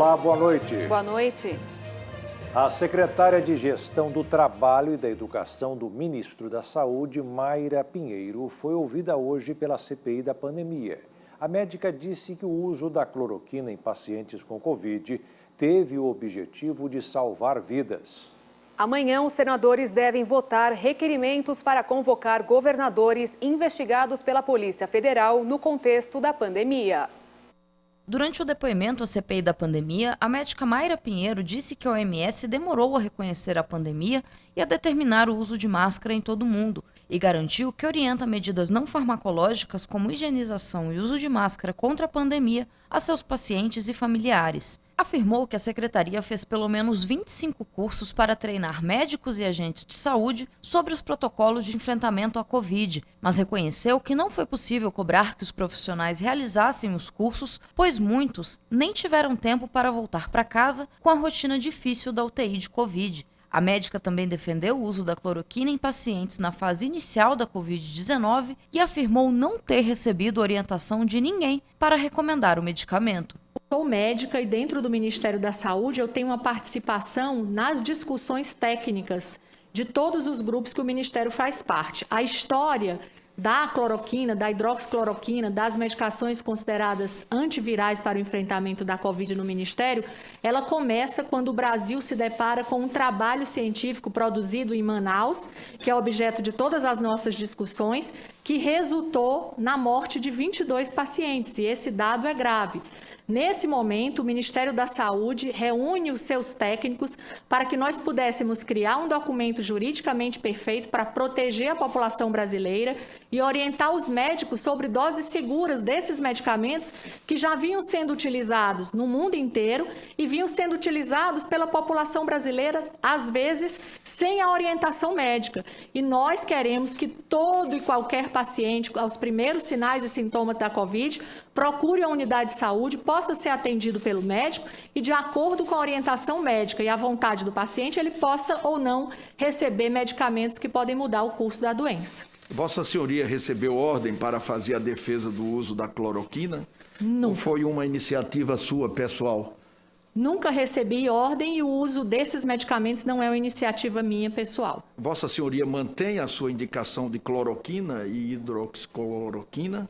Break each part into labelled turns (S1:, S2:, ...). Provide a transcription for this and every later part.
S1: Olá, boa noite.
S2: Boa noite.
S1: A secretária de Gestão do Trabalho e da Educação do Ministro da Saúde, Mayra Pinheiro, foi ouvida hoje pela CPI da pandemia. A médica disse que o uso da cloroquina em pacientes com Covid teve o objetivo de salvar vidas.
S2: Amanhã, os senadores devem votar requerimentos para convocar governadores investigados pela Polícia Federal no contexto da pandemia.
S3: Durante o depoimento à CPI da pandemia, a médica Mayra Pinheiro disse que a OMS demorou a reconhecer a pandemia e a determinar o uso de máscara em todo o mundo, e garantiu que orienta medidas não farmacológicas como higienização e uso de máscara contra a pandemia a seus pacientes e familiares. Afirmou que a secretaria fez pelo menos 25 cursos para treinar médicos e agentes de saúde sobre os protocolos de enfrentamento à Covid, mas reconheceu que não foi possível cobrar que os profissionais realizassem os cursos, pois muitos nem tiveram tempo para voltar para casa com a rotina difícil da UTI de Covid. A médica também defendeu o uso da cloroquina em pacientes na fase inicial da Covid-19 e afirmou não ter recebido orientação de ninguém para recomendar o medicamento.
S4: Sou médica e dentro do Ministério da Saúde eu tenho uma participação nas discussões técnicas de todos os grupos que o Ministério faz parte. A história da cloroquina, da hidroxicloroquina, das medicações consideradas antivirais para o enfrentamento da Covid no Ministério, ela começa quando o Brasil se depara com um trabalho científico produzido em Manaus, que é objeto de todas as nossas discussões, que resultou na morte de 22 pacientes, e esse dado é grave. Nesse momento, o Ministério da Saúde reúne os seus técnicos para que nós pudéssemos criar um documento juridicamente perfeito para proteger a população brasileira e orientar os médicos sobre doses seguras desses medicamentos que já vinham sendo utilizados no mundo inteiro e vinham sendo utilizados pela população brasileira, às vezes, sem a orientação médica. E nós queremos que todo e qualquer paciente, aos primeiros sinais e sintomas da Covid, procure a unidade de saúde, possa ser atendido pelo médico e, de acordo com a orientação médica e a vontade do paciente, ele possa ou não receber medicamentos que podem mudar o curso da doença.
S5: Vossa Senhoria recebeu ordem para fazer a defesa do uso da cloroquina?
S4: Não.
S5: Ou foi uma iniciativa sua, pessoal?
S4: Nunca recebi ordem e o uso desses medicamentos não é uma iniciativa minha, pessoal.
S5: Vossa Senhoria mantém a sua indicação de cloroquina e hidroxicloroquina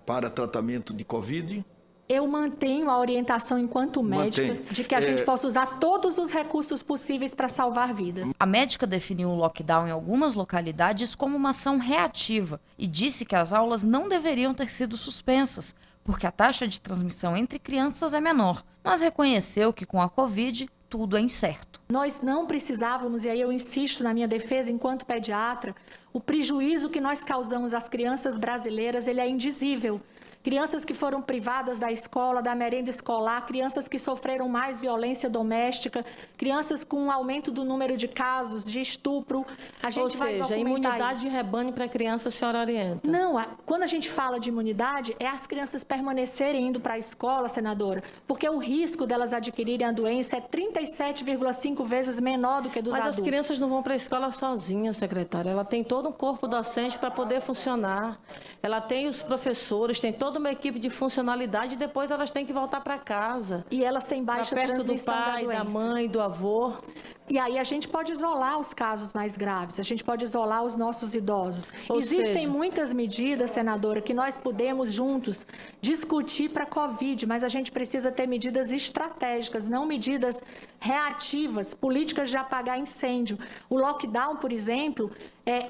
S5: para tratamento de Covid?
S4: Eu mantenho a orientação enquanto médica de que a gente possa usar todos os recursos possíveis para salvar vidas.
S3: A médica definiu o lockdown em algumas localidades como uma ação reativa e disse que as aulas não deveriam ter sido suspensas, porque a taxa de transmissão entre crianças é menor, mas reconheceu que com a Covid tudo é incerto.
S4: Nós não precisávamos, e aí eu insisto na minha defesa enquanto pediatra, o prejuízo que nós causamos às crianças brasileiras, ele é indizível. Crianças que foram privadas da escola, da merenda escolar, crianças que sofreram mais violência doméstica, crianças com um aumento do número de casos de estupro. A gente vai documentar
S6: a imunidade
S4: isso.
S6: de rebanho para criança a senhora orienta?
S4: Não, quando a gente fala de imunidade, é as crianças permanecerem indo para a escola, senadora, porque o risco delas adquirirem a doença é 37,5 vezes menor do que dos adultos.
S6: Mas as crianças não vão para a escola sozinhas, secretária. Ela tem todo um corpo docente para poder funcionar. Ela tem os professores, tem toda uma equipe de funcionalidade e depois elas têm que voltar para casa.
S4: E elas têm baixa transmissão
S6: do pai, da mãe, do avô.
S4: E aí a gente pode isolar os casos mais graves, a gente pode isolar os nossos idosos. Existem muitas medidas, senadora, que nós podemos juntos discutir para a Covid, mas a gente precisa ter medidas estratégicas, não medidas reativas, políticas de apagar incêndio. O lockdown, por exemplo,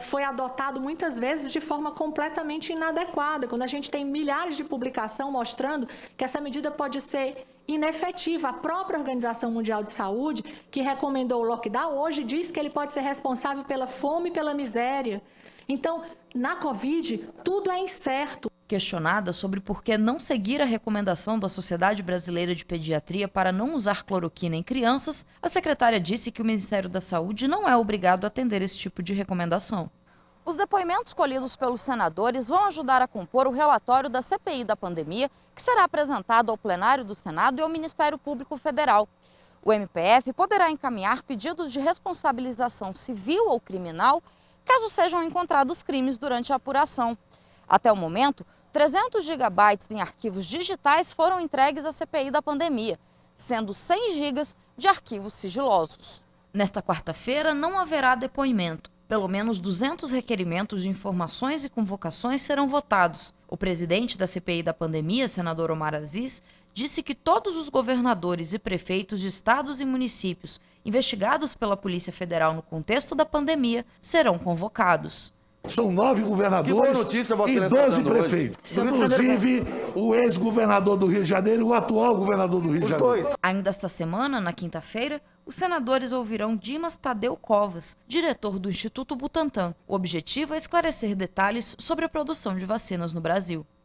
S4: foi adotado muitas vezes de forma completamente inadequada, quando a gente tem milhares de publicações mostrando que essa medida pode ser inefetiva. A própria Organização Mundial de Saúde, que recomendou o lockdown, hoje diz que ele pode ser responsável pela fome e pela miséria. Então, na Covid, tudo é incerto.
S3: Questionada sobre por que não seguir a recomendação da Sociedade Brasileira de Pediatria para não usar cloroquina em crianças, a secretária disse que o Ministério da Saúde não é obrigado a atender esse tipo de recomendação. Os depoimentos colhidos pelos senadores vão ajudar a compor o relatório da CPI da pandemia, que será apresentado ao plenário do Senado e ao Ministério Público Federal. O MPF poderá encaminhar pedidos de responsabilização civil ou criminal, caso sejam encontrados crimes durante a apuração. Até o momento, 300 gigabytes em arquivos digitais foram entregues à CPI da pandemia. sendo 100 gigas de arquivos sigilosos. Nesta quarta-feira não haverá depoimento. Pelo menos 200 requerimentos de informações e convocações serão votados. O presidente da CPI da pandemia, senador Omar Aziz, disse que todos os governadores e prefeitos de estados e municípios investigados pela Polícia Federal no contexto da pandemia serão convocados.
S7: São 9 governadores e 12 prefeitos. Inclusive o ex-governador do Rio de Janeiro e o atual governador do Rio de Janeiro.
S3: Ainda esta semana, na quinta-feira, os senadores ouvirão Dimas Tadeu Covas, diretor do Instituto Butantan. O objetivo é esclarecer detalhes sobre a produção de vacinas no Brasil.